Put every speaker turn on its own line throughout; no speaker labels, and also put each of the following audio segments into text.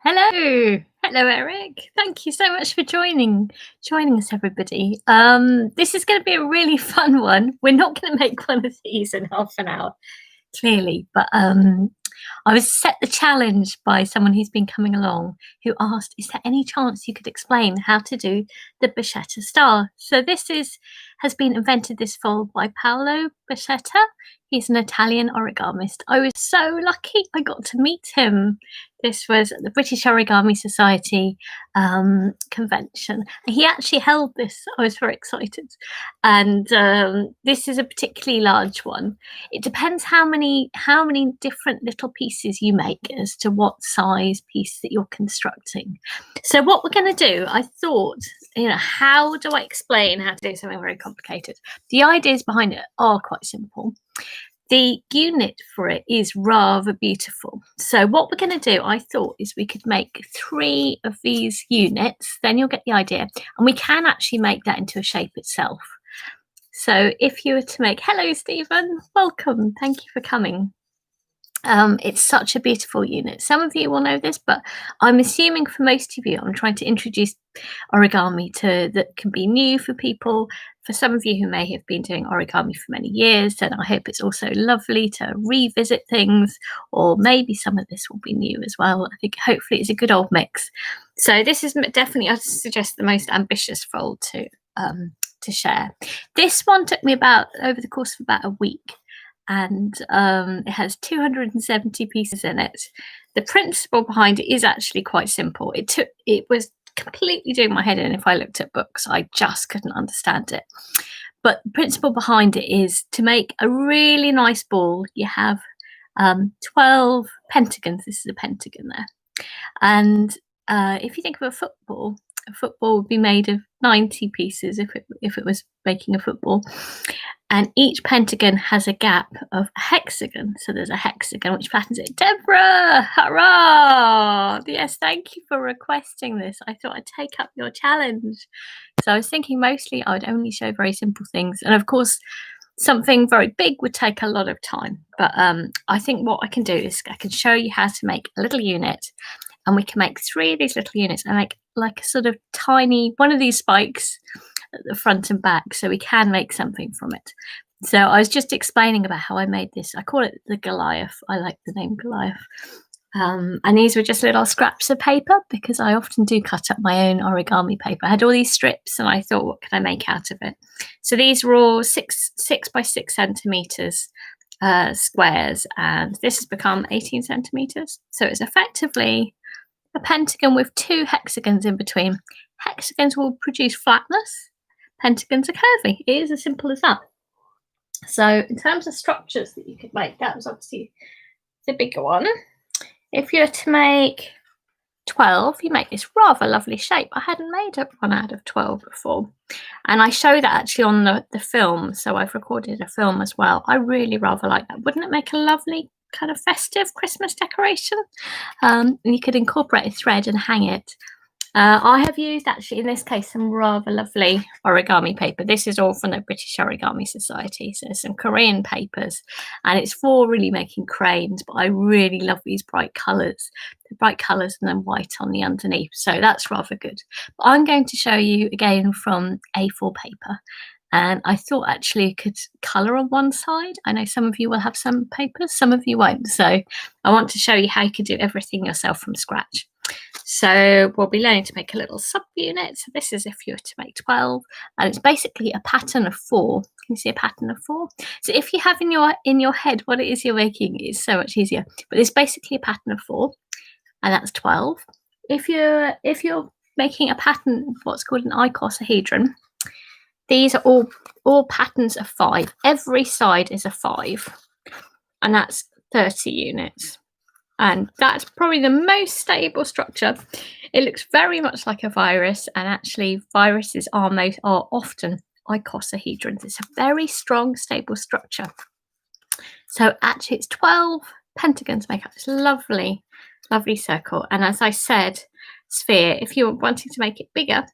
Hello. Hello, Eric. Thank you so much for joining us, everybody. This is going to be a really fun one. We're not going to make one of these in half an hour, clearly, but I was set the challenge by someone who's been coming along who asked, is there any chance you could explain how to do the Bicetta star? So has been invented this fall by Paolo Bicetta. He's an Italian origamist. I was so lucky I got to meet him. This was at the British Origami Society convention. He actually held this. I was very excited. And this is a particularly large one. It depends how many different little pieces you make as to what size piece that you're constructing. So what we're going to do, I thought, how do I explain how to do something very complicated? The ideas behind it are quite simple. The unit for it is rather beautiful. So what we're going to do, I thought, is we could make 3 of these units, then you'll get the idea. And we can actually make that into a shape itself. So if you were to make, hello, Stephen, welcome. Thank you for coming. It's such a beautiful unit. Some of you will know this, but I'm assuming for most of you, I'm trying to introduce origami that can be new for people. For some of you who may have been doing origami for many years, then I hope it's also lovely to revisit things, or maybe some of this will be new as well. I think hopefully it's a good old mix. So this is definitely, I suggest, the most ambitious fold to share. This one took me over the course of about a week. And it has 270 pieces in it. The principle behind it is actually quite simple. It was completely doing my head in. If I looked at books, I just couldn't understand it. But the principle behind it is to make a really nice ball. You have 12 pentagons. This is a pentagon there. And if you think of a football would be made of 90 pieces if it was making a football. And each pentagon has a gap of a hexagon. So there's a hexagon which patterns it. Deborah! Hurrah! Yes, thank you for requesting this. I thought I'd take up your challenge. So I was thinking mostly I would only show very simple things. And of course, something very big would take a lot of time. But I think what I can do is I can show you how to make a little unit. And we can make 3 of these little units and make like a sort of tiny, one of these spikes at the front and back, so we can make something from it. So I was just explaining about how I made this. I call it the Goliath. I like the name Goliath. And these were just little scraps of paper because I often do cut up my own origami paper. I had all these strips and I thought, what can I make out of it? So these were all 6 by 6 centimeters squares, and this has become 18 centimeters. So it's effectively a pentagon with 2 hexagons in between. Hexagons will produce flatness. Pentagons are curvy. It is as simple as that. So in terms of structures that you could make, that was obviously the bigger one. If you were to make 12, you make this rather lovely shape. I hadn't made one out of 12 before. And I show that actually on the film. So I've recorded a film as well. I really rather like that. Wouldn't it make a lovely kind of festive Christmas decoration? And you could incorporate a thread and hang it. I have used, actually, in this case, some rather lovely origami paper. This is all from the British Origami Society. So some Korean papers, and it's for really making cranes, but I really love these bright colours. The bright colours and then white on the underneath. So that's rather good. But I'm going to show you again from A4 paper. And I thought actually you could colour on one side. I know some of you will have some papers, some of you won't. So I want to show you how you can do everything yourself from scratch. So we'll be learning to make a little subunit. So this is if you were to make 12, and it's basically a pattern of 4. Can you see a pattern of 4? So if you have in your head what it is you're making, it's so much easier. But it's basically a pattern of 4, and that's 12. If you're making a pattern, what's called an icosahedron, these are all patterns of 5. Every side is a 5, and that's 30 units. And that's probably the most stable structure. It looks very much like a virus, and actually viruses are often icosahedrons. It's a very strong, stable structure. So actually it's 12 pentagons make up this lovely, lovely circle. And as I said, sphere, if you're wanting to make it bigger,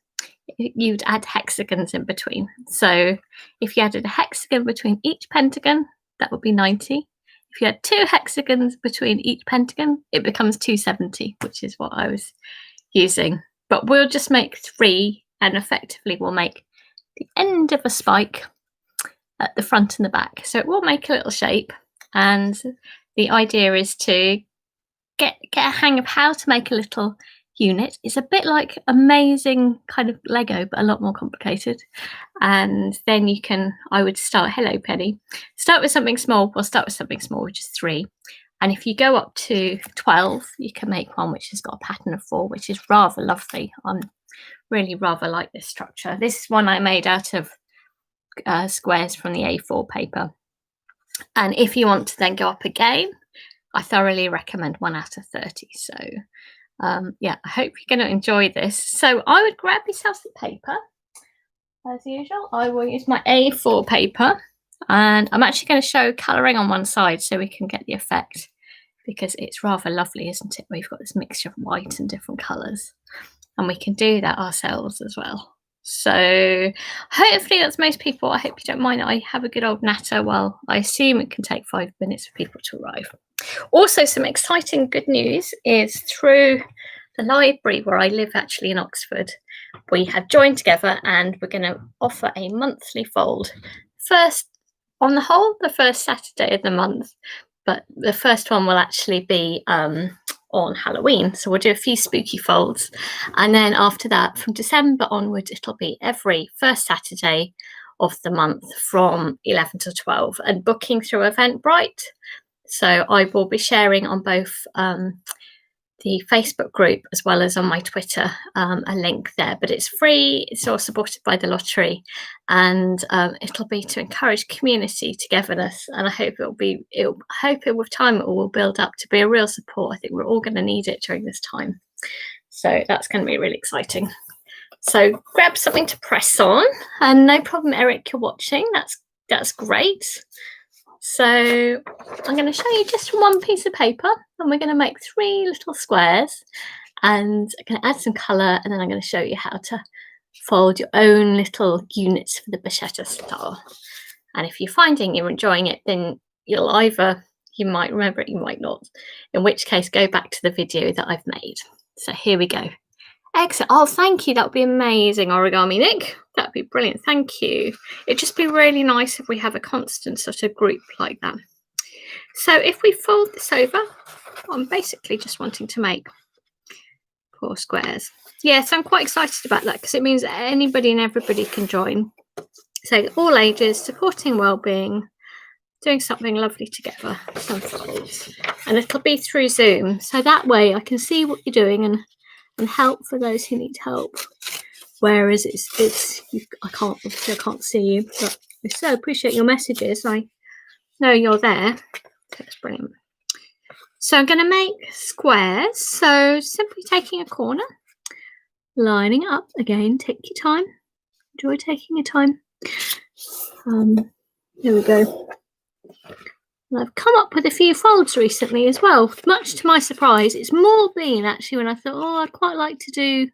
you'd add hexagons in between. So if you added a hexagon between each pentagon, that would be 90. if you had 2 hexagons between each pentagon, it becomes 270, which is what I was using. But we'll just make 3, and effectively we'll make the end of a spike at the front and the back. So it will make a little shape, and the idea is to get a hang of how to make a little unit. It's a bit like amazing kind of Lego, but a lot more complicated. And then you can, I would start, hello Penny, start with something small. We'll start with something small, which is 3. And if you go up to 12, you can make one which has got a pattern of 4, which is rather lovely. I really rather like this structure. This is one I made out of squares from the A4 paper. And if you want to then go up again, I thoroughly recommend 1 out of 30. So yeah, I hope you're going to enjoy this. So I would grab yourself some paper. As usual, I will use my A4 paper, and I'm actually going to show colouring on one side so we can get the effect, because it's rather lovely, isn't it? We've got this mixture of white and different colours, and we can do that ourselves as well. So hopefully that's most people. I hope you don't mind that I have a good old natter while I assume it can take 5 minutes for people to arrive. Also, some exciting good news is through the library where I live, actually in Oxford, we have joined together and we're going to offer a monthly fold. First, on the whole, the first Saturday of the month, but the first one will actually be on Halloween. So we'll do a few spooky folds. And then after that, from December onwards, it'll be every first Saturday of the month from 11 to 12, and booking through Eventbrite. So I will be sharing on both the Facebook group as well as on my Twitter a link there, but it's free. It's all supported by the lottery, and it'll be to encourage community togetherness. And I hope with time it will build up to be a real support. I think we're all going to need it during this time. So that's going to be really exciting. So grab something to press on, and no problem, Eric, you're watching. That's great. So I'm going to show you just one piece of paper, and we're going to make 3 little squares, and I'm going to add some colour, and then I'm going to show you how to fold your own little units for the Bicetta star. And if you're finding you're enjoying it, then you might remember it, you might not, in which case go back to the video that I've made. So here we go. Excellent. Oh, thank you. That would be amazing, Origami Nick. That would be brilliant. Thank you. It'd just be really nice if we have a constant sort of group like that. So if we fold this over, I'm basically just wanting to make 4 squares. Yes, I'm quite excited about that because it means anybody and everybody can join. So all ages, supporting well-being, doing something lovely together, some folds. And it'll be through Zoom. So that way I can see what you're doing and help for those who need help. Whereas I can't see you, but I so appreciate your messages. I know you're there. That's brilliant. So I'm going to make squares. So simply taking a corner, lining up again. Take your time. Enjoy taking your time. There we go. And I've come up with a few folds recently as well, much to my surprise. It's more been actually when I thought, oh, I'd quite like to do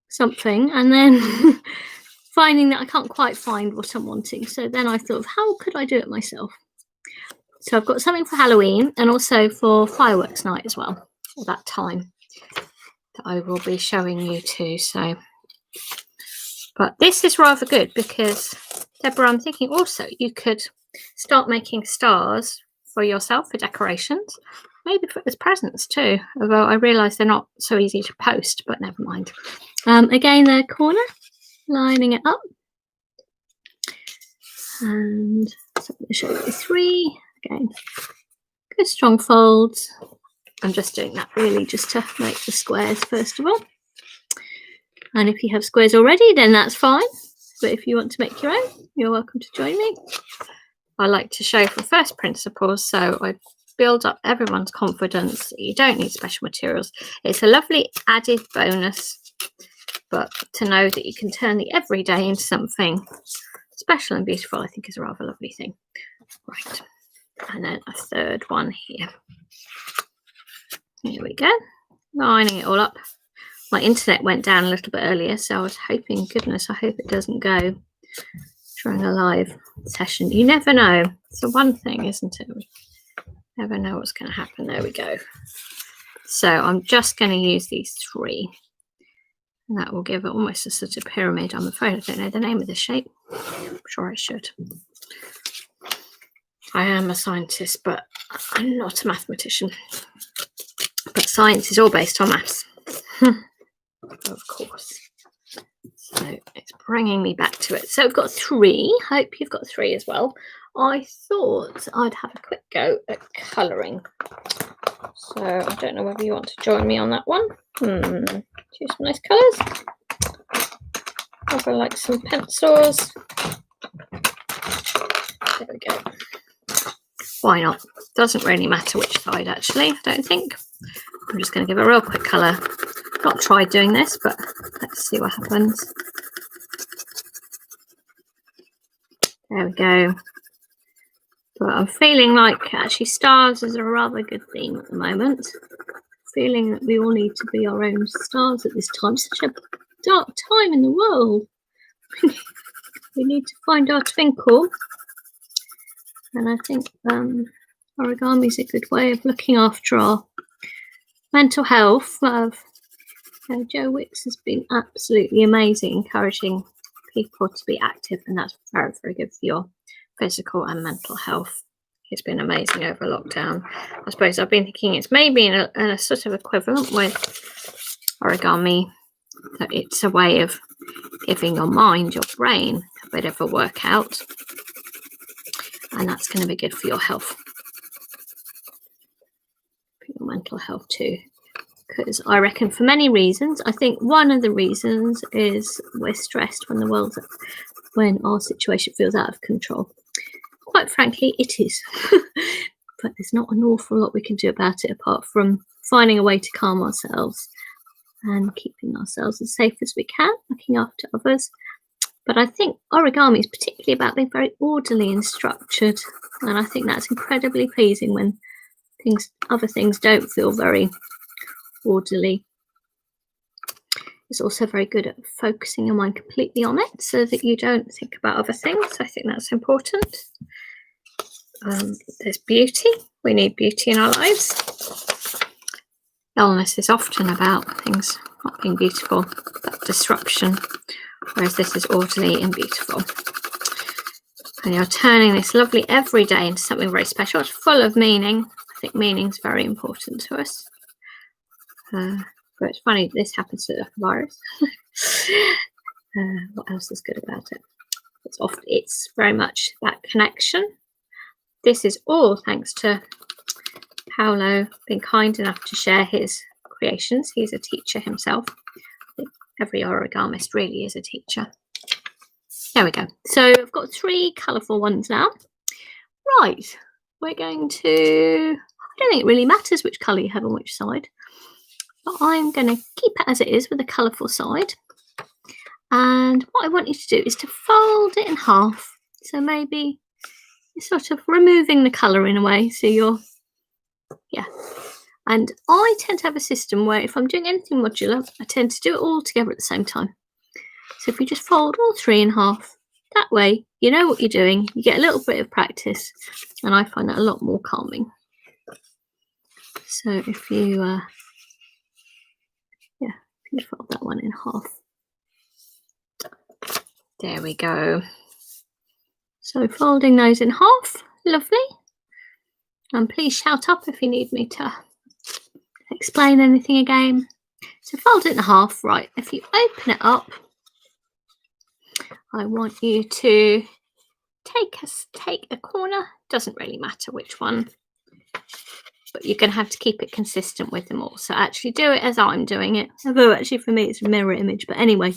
something, and then finding that I can't quite find what I'm wanting. So then I thought, how could I do it myself? So I've got something for Halloween and also for fireworks night as well, at that time that I will be showing you too. So, but this is rather good because, Deborah, I'm thinking also you could start making stars for yourself for decorations, maybe as presents too, although I realise they're not so easy to post, but never mind. Again, the corner, lining it up, and so I'm going to show you 3 again. Good strong folds. I'm just doing that really just to make the squares first of all, and if you have squares already then that's fine, but if you want to make your own, you're welcome to join me. I like to show from first principles, so I build up everyone's confidence. You don't need special materials. It's a lovely added bonus, but to know that you can turn the everyday into something special and beautiful, I think is a rather lovely thing. Right, and then a third one here. Here we go, lining it all up. My internet went down a little bit earlier, so I was hoping, goodness, I hope it doesn't go during a live session. You never know. It's the one thing, isn't it? Never know what's going to happen. There we go. So I'm just going to use these 3. And that will give it almost a sort of pyramid. I'm afraid I don't know the name of the shape. I'm sure I should. I am a scientist, but I'm not a mathematician. But science is all based on maths. Of course. So it's bringing me back to it. So I've got 3. Hope you've got 3 as well. I thought I'd have a quick go at colouring. So I don't know whether you want to join me on that one. Choose some nice colours. I'd like some pencils. There we go. Why not? Doesn't really matter which side, actually, I don't think. I'm just going to give a real quick colour. Not tried doing this, but let's see what happens. There we go. But I'm feeling like actually stars is a rather good theme at the moment. Feeling that we all need to be our own stars at this time. Such a dark time in the world. We need to find our twinkle. And I think origami is a good way of looking after our mental health. Joe Wicks has been absolutely amazing, encouraging people to be active, and that's very, very good for your physical and mental health. It's been amazing over lockdown. I suppose I've been thinking it's maybe in a sort of equivalent with origami, that it's a way of giving your mind, your brain, a bit of a workout, and that's going to be good for your health, for your mental health too. Because I reckon for many reasons, I think one of the reasons is we're stressed when our situation feels out of control. Quite frankly, it is. But there's not an awful lot we can do about it apart from finding a way to calm ourselves and keeping ourselves as safe as we can, looking after others. But I think origami is particularly about being very orderly and structured. And I think that's incredibly pleasing when other things don't feel very orderly. It's also very good at focusing your mind completely on it so that you don't think about other things. I think that's important. There's beauty. We need beauty in our lives. Illness is often about things not being beautiful, that disruption, whereas this is orderly and beautiful. And you're turning this lovely everyday into something very special. It's full of meaning. I think meaning is very important to us. But it's funny, this happens to the virus. What else is good about it? It's very much that connection. This is all thanks to Paolo being kind enough to share his creations. He's a teacher himself. I think every origamist really is a teacher. There we go. So I've got 3 colourful ones now. Right, we're going to... I don't think it really matters which colour you have on which side. But I'm going to keep it as it is with the colourful side. And what I want you to do is to fold it in half. So maybe you're sort of removing the colour in a way. So you're, yeah. And I tend to have a system where if I'm doing anything modular, I tend to do it all together at the same time. So if you just fold all 3 in half, that way you know what you're doing. You get a little bit of practice. And I find that a lot more calming. So if you... fold that one in half. There we go. So folding those in half, lovely. And please shout up if you need me to explain anything again. So fold it in half, right? If you open it up, I want you to take a corner. Doesn't really matter which one, but you're going to have to keep it consistent with them all. So actually do it as I'm doing it. Although actually for me it's a mirror image. But anyway,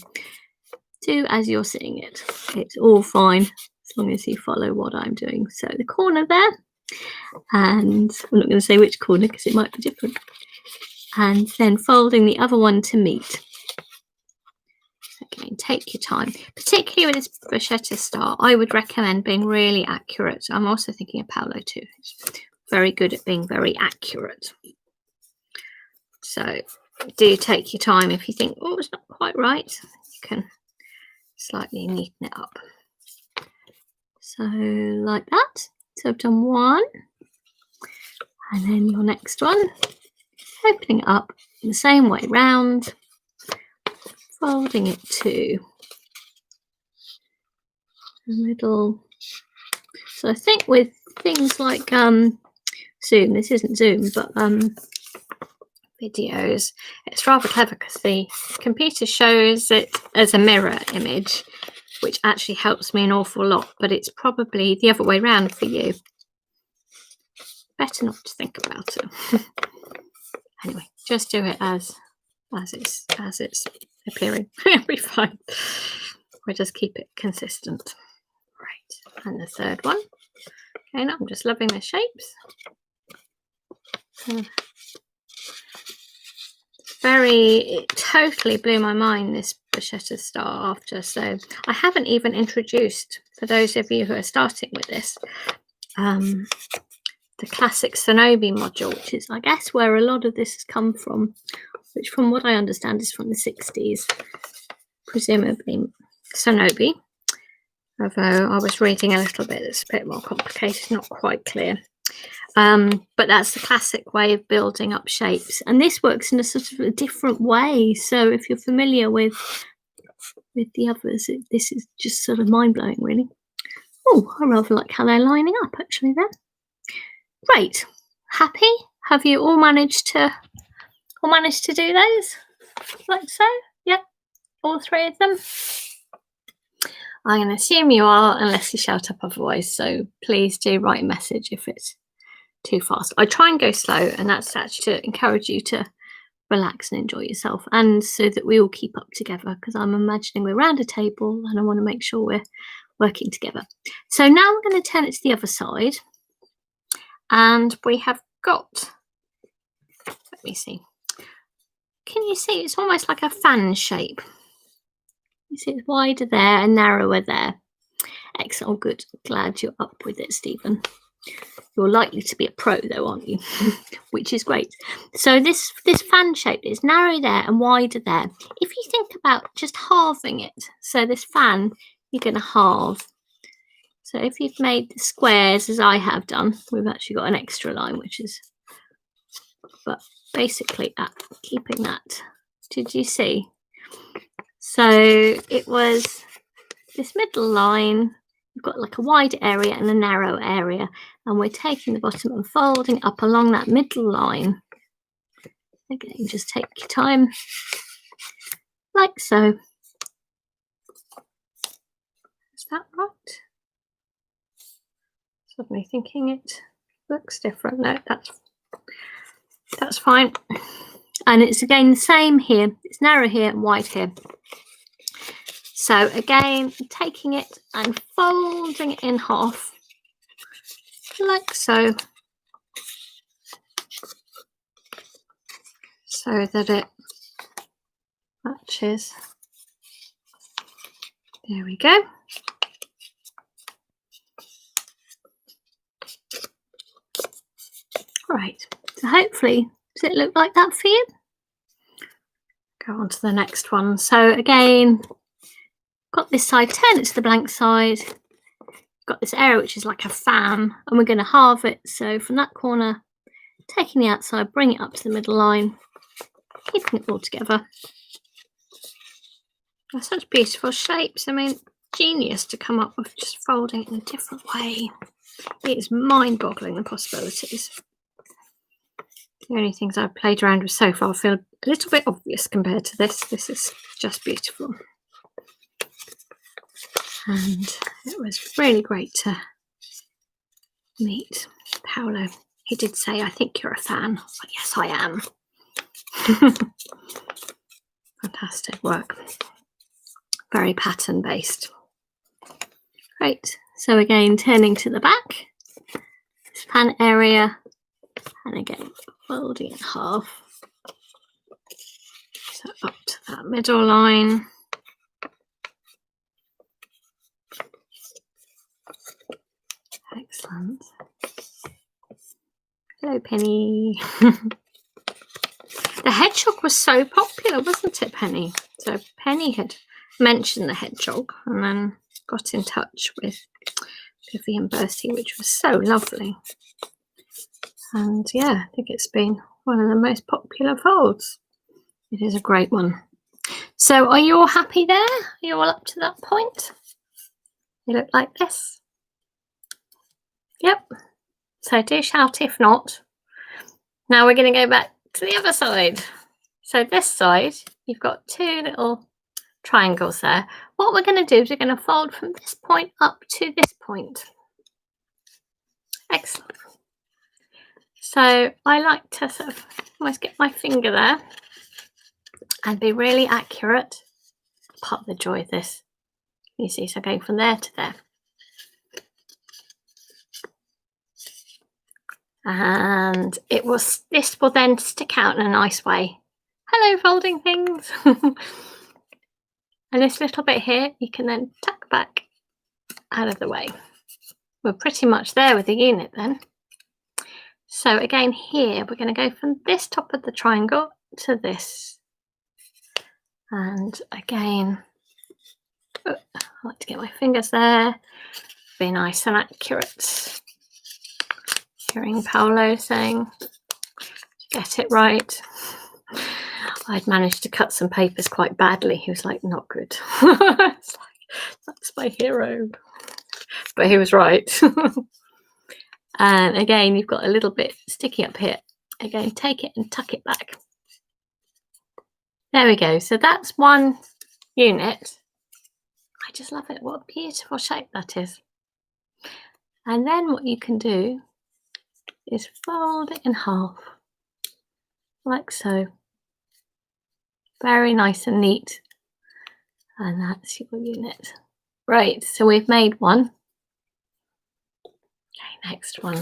do as you're seeing it. It's all fine as long as you follow what I'm doing. So the corner there. And I'm not going to say which corner because it might be different. And then folding the other one to meet. Again, take your time. Particularly with this bruschetta star, I would recommend being really accurate. I'm also thinking of Paolo too. Very good at being very accurate. So do take your time. If you think, oh, it's not quite right, you can slightly neaten it up. So like that. So I've done one. And then your next one, opening it up in the same way round, folding it to the middle. So I think with things like Zoom, this isn't Zoom, but videos, it's rather clever because the computer shows it as a mirror image, which actually helps me an awful lot, but it's probably the other way around for you. Better not to think about it. Anyway, just do it as it's appearing. It'll be fine. We'll just keep it consistent. Right, and the third one. Okay, now I'm just loving the shapes. It totally blew my mind, this Bruschetta Star After. So I haven't even introduced, for those of you who are starting with this, the classic Sonobe module, which is, I guess, where a lot of this has come from, which from what I understand is from the 60s, presumably Sonobe. Although I was reading a little bit, it's a bit more complicated, not quite clear. But that's the classic way of building up shapes. And this works in a sort of a different way. So if you're familiar with the others, this is just sort of mind-blowing, really. Oh, I rather like how they're lining up, actually, there. Great. Happy? Have you all managed to do those? Like so? Yep. All three of them? I'm going to assume you are, unless you shout up otherwise. So please do write a message if it's too fast. I try and go slow, and that's actually to encourage you to relax and enjoy yourself, and so that we all keep up together, because I'm imagining we're around a table and I want to make sure we're working together. So now I'm going to turn it to the other side, and we have got, let me see, can you see it's almost like a fan shape? You see it's wider there and narrower there. Excellent. Oh, good. Glad you're up with it, Stephen. You're likely to be a pro though, aren't you? Which is great. So this fan shape is narrow there and wider there. If you think about just halving it, so this fan you're going to halve. So if you've made the squares as I have done, we've actually got an extra line, which is, but basically keeping that. Did you see? So it was this middle line. We've got like a wide area and a narrow area, and we're taking the bottom and folding up along that middle line. Again, just take your time, like so. Is that right? Suddenly thinking it looks different. No, that's fine. And it's again the same here. It's narrow here and wide here. So again, taking it and folding it in half, like so, so that it matches. There we go. Right, so hopefully, does it look like that for you? Go on to the next one. So again, got this side, turn it to the blank side. Got this area which is like a fan, and we're going to halve it. So from that corner, taking the outside, bring it up to the middle line, keeping it all together. They're such beautiful shapes. I mean, genius to come up with just folding it in a different way. It is mind-boggling, the possibilities. The only things I've played around with so far feel a little bit obvious compared to this. This is just beautiful. And it was really great to meet Paolo. He did say, I think you're a fan. But yes, I am. Fantastic work. Very pattern based. Great. So again, turning to the back, this fan area, and again, folding in half. So up to that middle line. Excellent. Hello, Penny. The hedgehog was so popular, wasn't it, Penny? So Penny had mentioned the hedgehog and then got in touch with Vivian Bursty, which was so lovely. And yeah, I think it's been one of the most popular folds. It is a great one. So are you all happy there? Are you all up to that point? They look like this. Yep. So do shout if not. Now we're going to go back to the other side. So this side, you've got two little triangles there. What we're going to do is we're going to fold from this point up to this point. Excellent. So I like to sort of almost get my finger there and be really accurate. Part of the joy of this. You see, so going from there to there. And this will then stick out in a nice way. Hello, folding things. And this little bit here, you can then tuck back out of the way. We're pretty much there with the unit then. So again, here, we're going to go from this top of the triangle to this. And again, I like to get my fingers there, be nice and accurate. Hearing Paolo saying, get it right. I'd managed to cut some papers quite badly. He was like, not good. It's like, that's my hero. But he was right. And again, you've got a little bit sticky up here. Again, take it and tuck it back. There we go. So that's one unit. I just love it. What a beautiful shape that is. And then what you can do is fold it in half, like so. Very nice and neat. And that's your unit. Right, so we've made one. Okay, next one.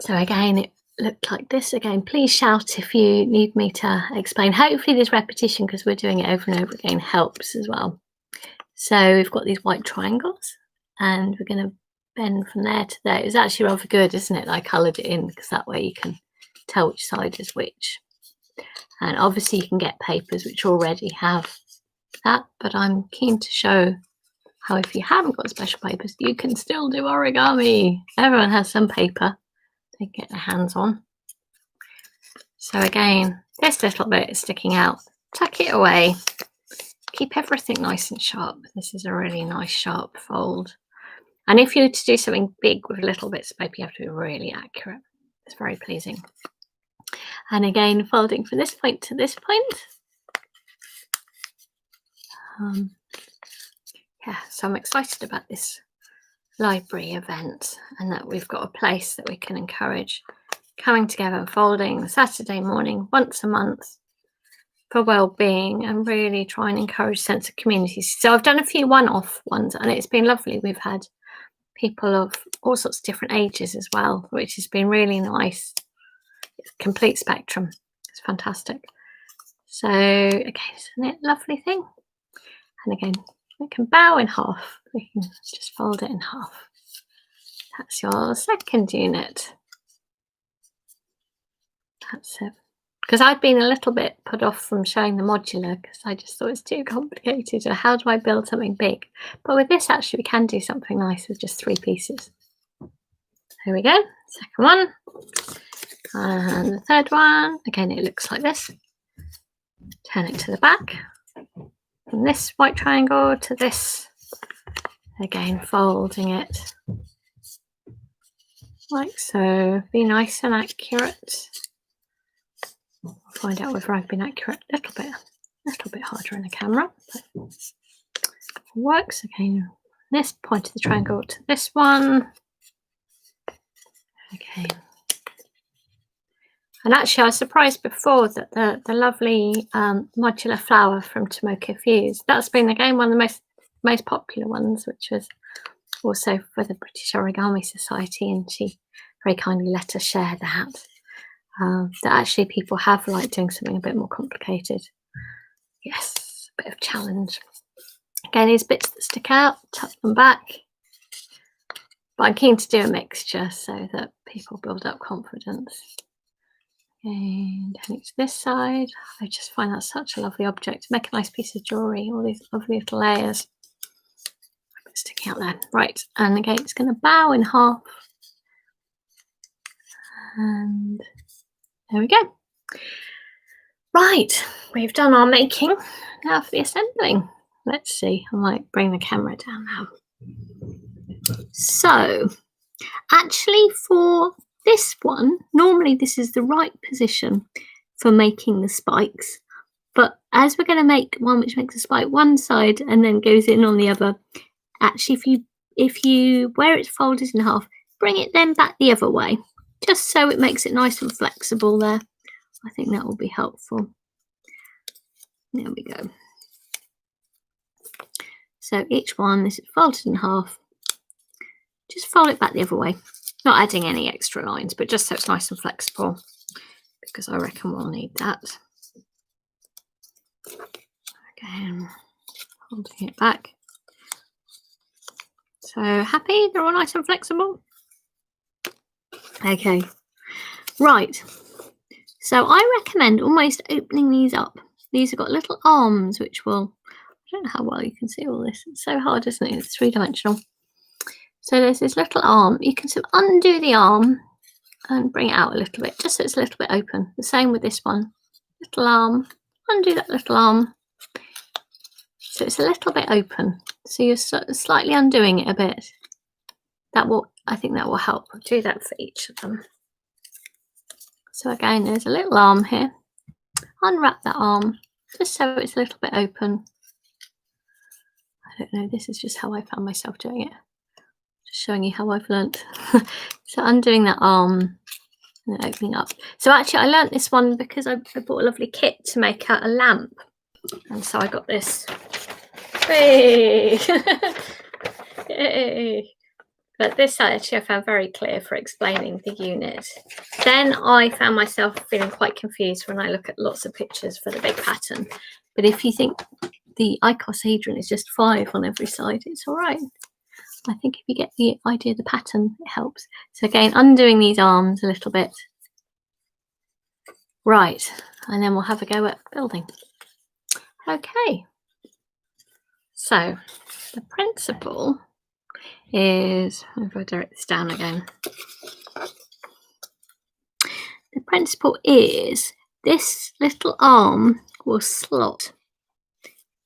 So again, it looked like this. Again, please shout if you need me to explain. Hopefully this repetition, because we're doing it over and over again, helps as well. So we've got these white triangles and we're going to bend from there to there. It's actually rather good, isn't it? I coloured it in because that way you can tell which side is which. And obviously you can get papers which already have that, but I'm keen to show how if you haven't got special papers, you can still do origami. Everyone has some paper they can get their hands on. So again, this little bit is sticking out. Tuck it away. Keep everything nice and sharp. This is a really nice sharp fold. And if you were to do something big with little bits of paper, you have to be really accurate. It's very pleasing. And again, folding from this point to this point. Yeah, so I'm excited about this library event and that we've got a place that we can encourage coming together and folding Saturday morning once a month for well-being and really try and encourage a sense of community. So I've done a few one-off ones and it's been lovely. We've had people of all sorts of different ages as well, which has been really nice. It's a complete spectrum. It's fantastic. So, okay, isn't it a lovely thing? And again, we can bow in half. We can just fold it in half. That's your second unit. That's it. Because I'd been a little bit put off from showing the modular because I just thought it's too complicated. Or how do I build something big? But with this, actually, we can do something nice with just 3 pieces. There we go. Second one. And the third one. Again, it looks like this. Turn it to the back. From this white triangle to this. Again, folding it like so. Be nice and accurate. I'll find out whether I've been accurate a little bit harder in the camera, but it works. Again, this point of the triangle to this one. Okay. And actually, I was surprised before that the lovely modular flower from Tomoko Fuse, that's been again one of the most popular ones, which was also for the British Origami Society, and she very kindly let us share that. That actually people have liked doing something a bit more complicated. Yes, a bit of challenge. Again, these bits that stick out, tuck them back. But I'm keen to do a mixture so that people build up confidence. And turn it to this side. I just find that such a lovely object. Make a nice piece of jewellery, all these lovely little layers. Sticking out there. Right, and again, it's going to bow in half. And there we go. Right, we've done our making. Now for the assembling. Let's see, I might bring the camera down now. So, actually for this one, normally this is the right position for making the spikes. But as we're going to make one which makes a spike one side and then goes in on the other, actually if you where it's folded in half, bring it then back the other way, just so it makes it nice and flexible there. I think that will be helpful. There we go. So each one, this is folded in half. Just fold it back the other way. Not adding any extra lines, but just so it's nice and flexible, because I reckon we'll need that. Again, holding it back. So happy? They're all nice and flexible? Okay, right. So I recommend almost opening these up. These have got little arms which will, I don't know how well you can see all this. It's so hard, isn't it? It's three-dimensional. So there's this little arm. You can sort of undo the arm and bring it out a little bit, just so it's a little bit open. The same with this one. Little arm, undo that little arm. So it's a little bit open. So you're slightly undoing it a bit. I think that will help. I'll do that for each of them. So again, there's a little arm here. Unwrap that arm, just so it's a little bit open. I don't know, this is just how I found myself doing it. Just showing you how I've learnt. So undoing that arm and then opening up. So actually I learnt this one because I bought a lovely kit to make out a lamp. And so I got this. Hey! Yay! But this actually I found very clear for explaining the unit. Then I found myself feeling quite confused when I look at lots of pictures for the big pattern. But if you think the icosahedron is just 5 on every side, it's all right. I think if you get the idea of the pattern, it helps. So again, undoing these arms a little bit. Right, and then we'll have a go at building. Okay. So the principle is, if I direct this down again, the principle is this little arm will slot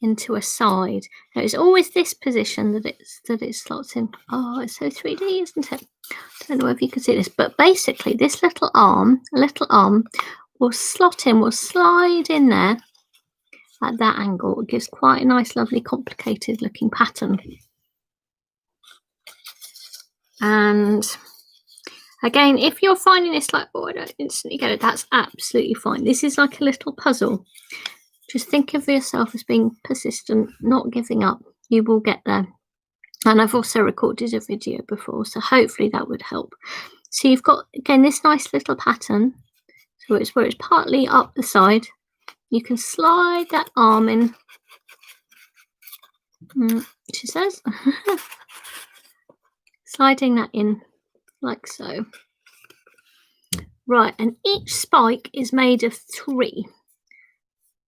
into a side. Now it's always this position that it slots in. Oh, it's so 3D, isn't it? I don't know if you can see this, but basically this little arm will slot in, will slide in there at that angle. It gives quite a nice, lovely, complicated looking pattern. And again, if you're finding this like, oh, I don't instantly get it, that's absolutely fine. This is like a little puzzle. Just think of yourself as being persistent, not giving up. You will get there. And I've also recorded a video before, so hopefully that would help. So you've got, again, this nice little pattern. So it's where it's partly up the side. You can slide that arm in. She says. Sliding that in like so. Right, and each spike is made of 3.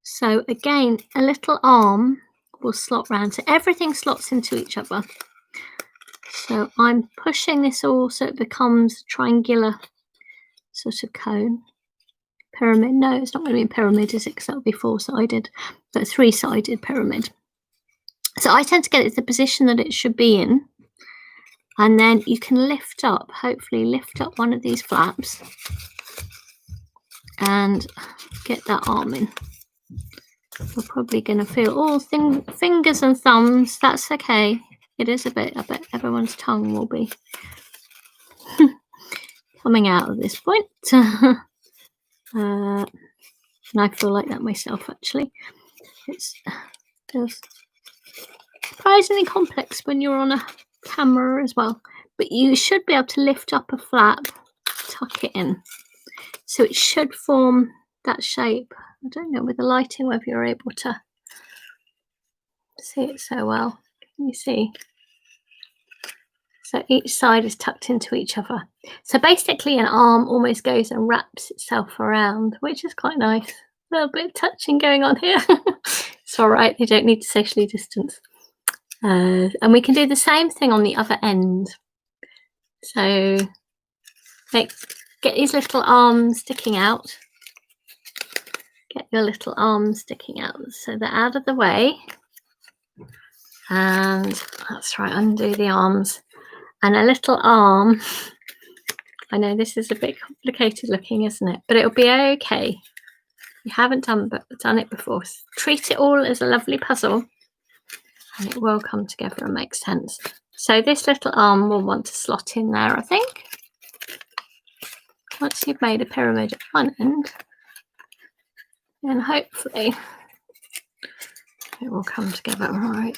So again, a little arm will slot round. So everything slots into each other. So I'm pushing this all so it becomes a triangular sort of cone. Pyramid. No, it's not going to be a pyramid, is it? Because that would be 4-sided, but 3-sided pyramid. So I tend to get it to the position that it should be in. And then you can lift up, hopefully lift up one of these flaps and get that arm in. We're probably going to feel all fingers and thumbs. That's okay. It is a bit, I bet everyone's tongue will be coming out at this point. And I feel like that myself, actually. It feels surprisingly complex when you're on a camera as well. But you should be able to lift up a flap, tuck it in. So it should form that shape. I don't know with the lighting whether you're able to see it so well. Can you see? So each side is tucked into each other. So basically an arm almost goes and wraps itself around, which is quite nice. A little bit of touching going on here. It's all right, they don't need to socially distance. And we can do the same thing on the other end. So make get these little arms sticking out. Get your little arms sticking out so they're out of the way. And that's right, undo the arms. And a little arm. I know this is a bit complicated looking, isn't it? But it'll be okay. You haven't done it before. Treat it all as a lovely puzzle and it will come together and make sense. So this little arm will want to slot in there, I think. Once you've made a pyramid at one end, then hopefully it will come together right.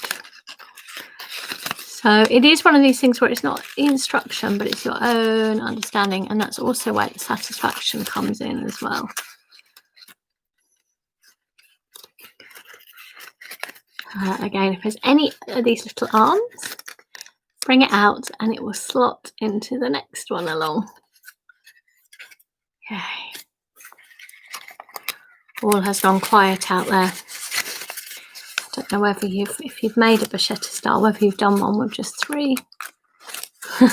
So it is one of these things where it's not the instruction, but it's your own understanding, and that's also where the satisfaction comes in as well. Again, if there's any of these little arms, bring it out and it will slot into the next one along. Okay. All has gone quiet out there. I don't know whether if you've made a Bocchetta style, whether you've done one with just 3. But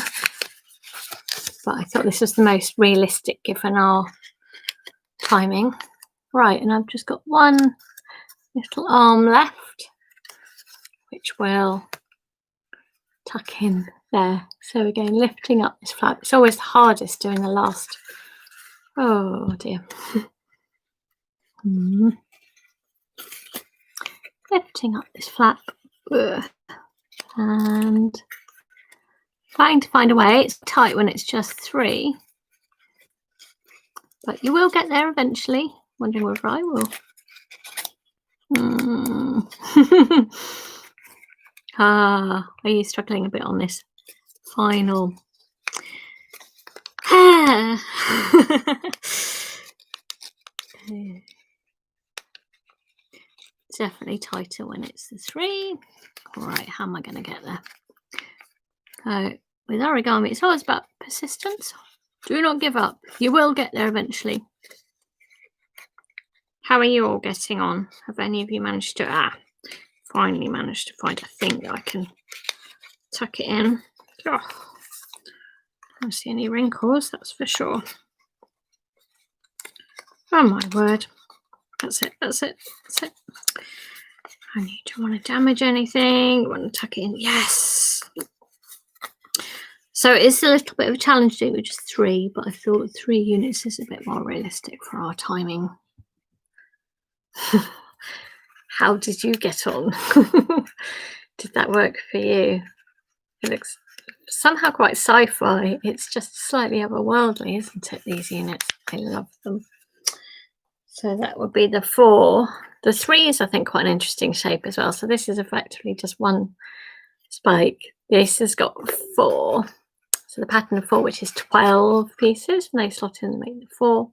I thought this was the most realistic given our timing. Right, and I've just got one little arm left, which will tuck in there. So again, lifting up this flap. It's always the hardest doing the last. Oh dear. Lifting up this flap. And trying to find a way. It's tight when it's just 3. But you will get there eventually. Wondering whether I will. Are you struggling a bit on this final? Definitely tighter when it's the 3. All right, how am I going to get there? So with origami, it's always about persistence. Do not give up. You will get there eventually. How are you all getting on? Have any of you managed to finally managed to find a thing that I can tuck it in? Oh, I don't see any wrinkles, that's for sure. Oh my word. That's it. I don't want to damage anything. I want to tuck it in. Yes. So it's a little bit of a challenge to do with just 3, but I thought 3 units is a bit more realistic for our timing. How did you get on? Did that work for you? It looks somehow quite sci-fi. It's just slightly otherworldly, isn't it, these units? I love them. So that would be the 4. The 3 is, I think, quite an interesting shape as well. So this is effectively just one spike. This has got 4. So the pattern of 4, which is 12 pieces, and they slot in and make the 4.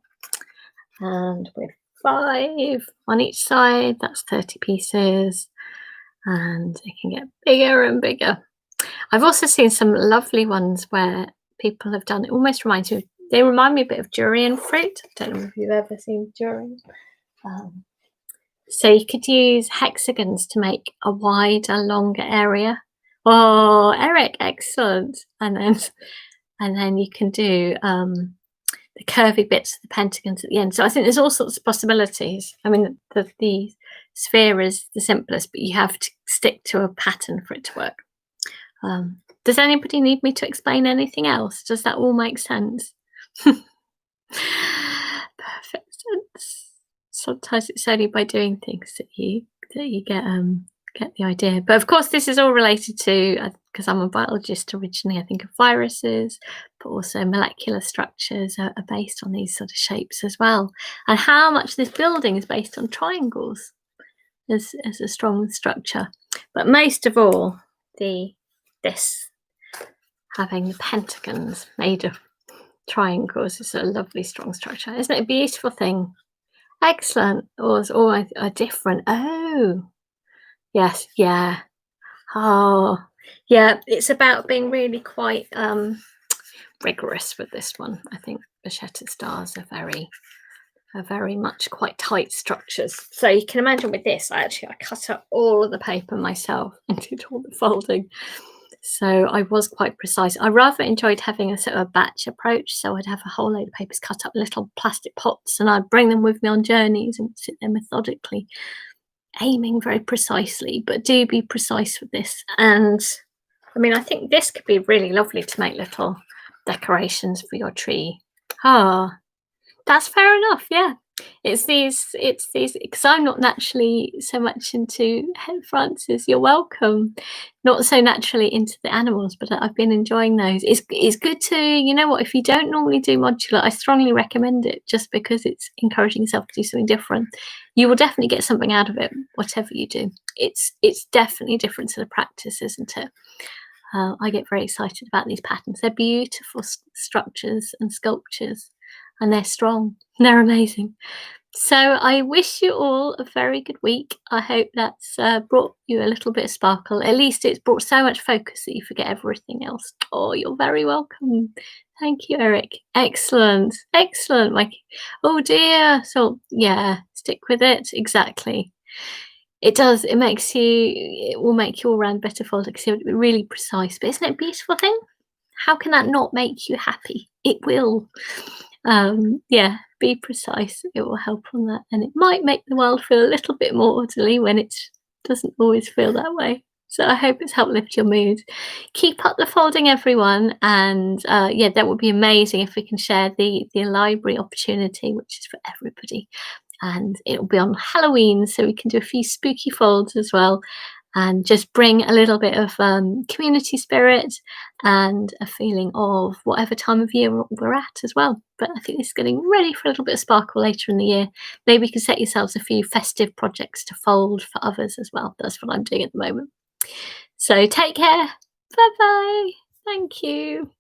And with 5 on each side, that's 30 pieces. And it can get bigger and bigger. I've also seen some lovely ones where people have done, it almost reminds me, they remind me a bit of durian fruit. I don't know if you've ever seen durian. So you could use hexagons to make a wider, longer area. Oh, Eric, excellent. And then you can do the curvy bits of the pentagons at the end. So I think there's all sorts of possibilities. I mean, the sphere is the simplest, but you have to stick to a pattern for it to work. Does anybody need me to explain anything else? Does that all make sense? Perfect sense. Sometimes it's only by doing things that you get the idea. But of course, this is all related to, because I'm a biologist originally, I think of viruses, but also molecular structures are based on these sort of shapes as well. And how much this building is based on triangles as a strong structure. But most of all, this having the pentagons made of triangles is a lovely strong structure. Isn't it a beautiful thing? Excellent. Or it's all a different. Oh, yes, yeah. Oh, yeah. It's about being really quite rigorous with this one. I think Bocchetta stars are very much quite tight structures. So you can imagine with this, I cut up all of the paper myself and did all the folding. So I was quite precise. I rather enjoyed having a sort of a batch approach. So I'd have a whole load of papers cut up in little plastic pots and I'd bring them with me on journeys and sit there methodically, aiming very precisely. But do be precise with this. And I mean, I think this could be really lovely to make little decorations for your tree. Ah, that's fair enough. Yeah. It's these, because I'm not naturally so much into Francis, you're welcome. Not so naturally into the animals, but I've been enjoying those. It's good to, you know what, if you don't normally do modular, I strongly recommend it just because it's encouraging yourself to do something different. You will definitely get something out of it, whatever you do. It's definitely different to the practice, isn't it? I get very excited about these patterns. They're beautiful structures and sculptures, and they're strong. They're amazing. So I wish you all a very good week. I hope that's brought you a little bit of sparkle. At least it's brought so much focus that you forget everything else. Oh, you're very welcome. Thank you, Eric. Excellent. Excellent, Mikey. Oh dear. So yeah, stick with it. Exactly. It does. It will make you all round better folder because you're really precise. But isn't it a beautiful thing? How can that not make you happy? It will. Yeah, be precise. It will help on that. And it might make the world feel a little bit more orderly when it doesn't always feel that way. So I hope it's helped lift your mood. Keep up the folding, everyone. And yeah, that would be amazing if we can share the library opportunity, which is for everybody. And it'll be on Halloween, so we can do a few spooky folds as well and just bring a little bit of community spirit and a feeling of whatever time of year we're at as well. But I think this is getting ready for a little bit of sparkle later in the year. Maybe you can set yourselves a few festive projects to fold for others as well. That's what I'm doing at the moment. So take care. Bye bye. Thank you.